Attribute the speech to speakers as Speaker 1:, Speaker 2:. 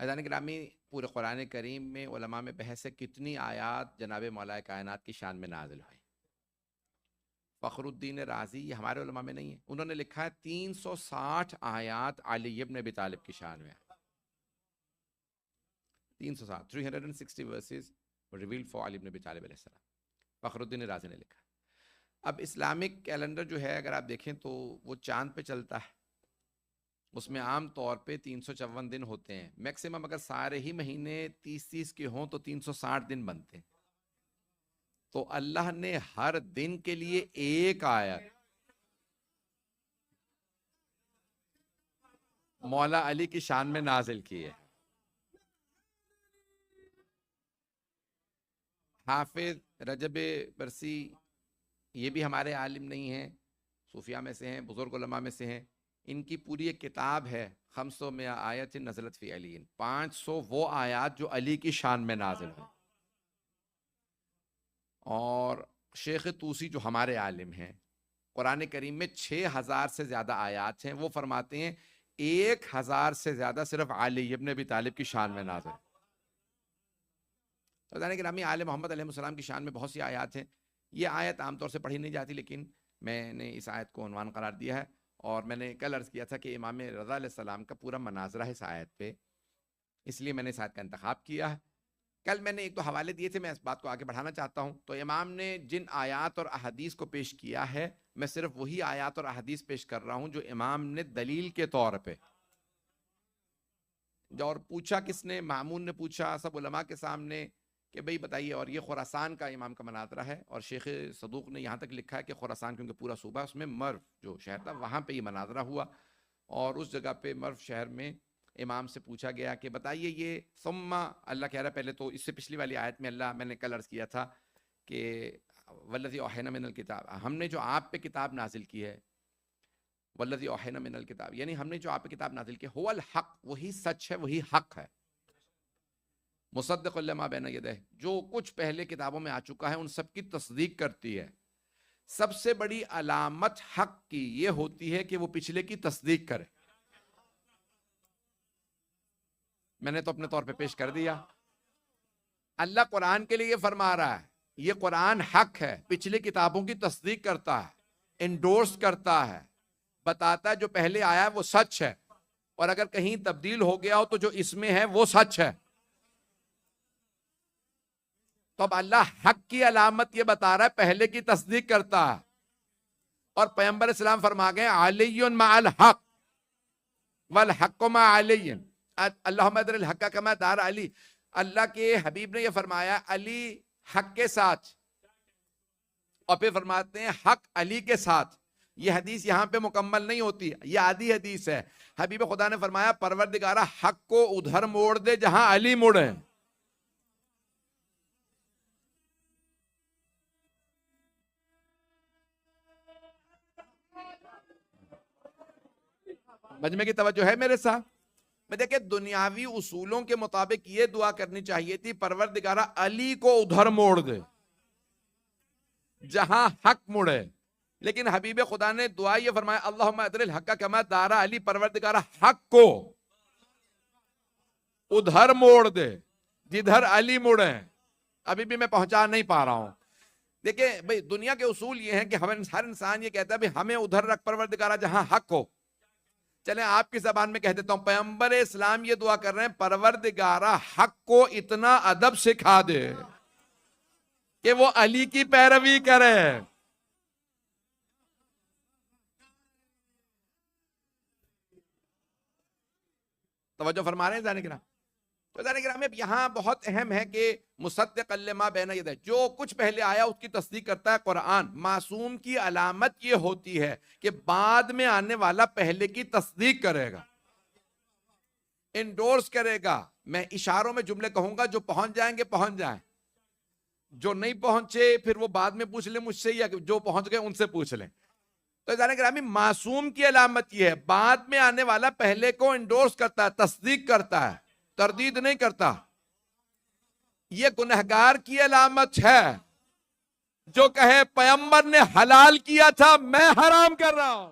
Speaker 1: عزیزان گرامی، پورے قرآن کریم میں علماء میں بحث ہے کتنی آیات جناب مولا کائنات کی شان میں نازل ہوئی۔ فخر الدین رازی، یہ ہمارے علماء میں نہیں ہے، انہوں نے لکھا ہے 360 آیات علی ابن ابی طالب کی شان میں۔ 360 verses were revealed for علی ابن ابی طالب علیہ السلام، فخر الدین رازی نے لکھا۔ اب اسلامک کیلنڈر جو ہے اگر آپ دیکھیں تو وہ چاند پہ چلتا ہے، اس میں عام طور پہ 354 دن ہوتے ہیں، میکسیمم اگر سارے ہی مہینے 30 کے ہوں تو 360 دن بنتے ہیں۔ تو اللہ نے ہر دن کے لیے ایک آیت مولا علی کی شان میں نازل کی ہے۔ حافظ رجب برسی، یہ بھی ہمارے عالم نہیں ہیں، صوفیاء میں سے ہیں، بزرگ علماء میں سے ہیں، ان کی پوری ایک کتاب ہے 500 آیت نزلت فی علی، 500 وہ آیات جو علی کی شان میں نازل ہیں۔ اور شیخ طوسی جو ہمارے عالم ہیں، قرآن کریم میں 6000 سے زیادہ آیات ہیں، وہ فرماتے ہیں 1000 سے زیادہ صرف علی ابن ابی طالب کی شان میں نازل ہے۔ عزیزان گرامی، آل محمد علیہ السلام کی شان میں بہت سی آیات ہیں، یہ آیت عام طور سے پڑھی نہیں جاتی، لیکن میں نے اس آیت کو عنوان قرار دیا ہے، اور میں نے کل عرض کیا تھا کہ امام رضا علیہ السلام کا پورا مناظرہ ہے اس آیت پہ، اس لیے میں نے اس آیت کا انتخاب کیا ہے۔ کل میں نے ایک دو حوالے دیے تھے، میں اس بات کو آگے بڑھانا چاہتا ہوں۔ تو امام نے جن آیات اور احادیث کو پیش کیا ہے، میں صرف وہی آیات اور احادیث پیش کر رہا ہوں جو امام نے دلیل کے طور پہ، اور پوچھا کس نے؟ مامون نے پوچھا سب علماء کے سامنے کہ بھئی بتائیے، اور یہ خراسان کا امام کا مناظرہ ہے، اور شیخ صدوق نے یہاں تک لکھا ہے کہ خراسان کیونکہ پورا صوبہ اس میں مرو جو شہر تھا وہاں پہ یہ مناظرہ ہوا، اور اس جگہ پہ مرو شہر میں امام سے پوچھا گیا کہ بتائیے یہ ثم، اللہ کہہ رہا ہے پہلے تو اس سے پچھلی والی آیت میں اللہ، میں نے کل عرض کیا تھا کہ والذی اوحینا من الکتاب، ہم نے جو آپ پہ کتاب نازل کی ہے، والذی اوحینا من الکتاب یعنی ہم نے جو آپ پہ کتاب نازل کی، هو الحق، وہی سچ ہے، وہی حق ہے، مصدق لما بین یدیہ، جو کچھ پہلے کتابوں میں آ چکا ہے ان سب کی تصدیق کرتی ہے۔ سب سے بڑی علامت حق کی یہ ہوتی ہے کہ وہ پچھلے کی تصدیق کرے۔ میں نے تو اپنے طور پہ پیش کر دیا، اللہ قرآن کے لیے یہ فرما رہا ہے، یہ قرآن حق ہے، پچھلے کتابوں کی تصدیق کرتا ہے، انڈورس کرتا ہے، بتاتا ہے جو پہلے آیا ہے وہ سچ ہے، اور اگر کہیں تبدیل ہو گیا ہو تو جو اس میں ہے وہ سچ ہے۔ تو اب اللہ حق کی علامت یہ بتا رہا ہے، پہلے کی تصدیق کرتا ہے، اور پیغمبر اسلام فرما گئے علی مع الحق والحق مع علی، اللہم ادر الحق کما دار علی، اللہ کے حبیب نے یہ فرمایا علی حق کے ساتھ، اور پھر فرماتے ہیں حق علی کے ساتھ۔ یہ حدیث یہاں پہ مکمل نہیں ہوتی، یہ آدھی حدیث ہے۔ حبیب خدا نے فرمایا پروردگارہ حق کو ادھر موڑ دے جہاں علی مڑے۔ مجمع کی توجہ ہے میرے ساتھ؟ میں دیکھیں دنیاوی اصولوں کے مطابق یہ دعا کرنی چاہیے تھی پروردگارہ علی کو ادھر موڑ دے جہاں حق مڑے، لیکن حبیب خدا نے دعا یہ فرمایا اللہم ادر الحق کما دار علی، پروردگارہ حق کو ادھر موڑ دے جدھر علی مڑے۔ ابھی بھی میں پہنچا نہیں پا رہا ہوں۔ دیکھیں بھئی دنیا کے اصول یہ ہیں کہ ہر انسان یہ کہتا ہے بھئی ہمیں ادھر رکھ پروردگارہ جہاں حق ہو۔ چلیں آپ کی زبان میں کہہ دیتا ہوں، پیغمبر اسلام یہ دعا کر رہے ہیں پروردگارہ حق کو اتنا ادب سکھا دے کہ وہ علی کی پیروی کرے۔ توجہ فرما رہے ہیں جانے گرام؟ تو جانے گرام اب یہاں بہت اہم ہے کہ مصدق لما بین یدیہ، جو کچھ پہلے آیا اس کی تصدیق کرتا ہے قرآن۔ معصوم کی علامت یہ ہوتی ہے کہ بعد میں آنے والا پہلے کی تصدیق کرے گا، انڈورس کرے گا۔ میں اشاروں میں جملے کہوں گا، جو پہنچ جائیں گے پہنچ جائیں، جو نہیں پہنچے پھر وہ بعد میں پوچھ لیں مجھ سے، یا جو پہنچ گئے ان سے پوچھ لیں۔ تو جانے گرامی معصوم کی علامت یہ ہے، بعد میں آنے والا پہلے کو انڈورس کرتا ہے، تصدیق کرتا ہے، تردید نہیں کرتا۔ یہ گنہگار کی علامت ہے جو کہے پیغمبر نے حلال کیا تھا میں حرام کر رہا ہوں۔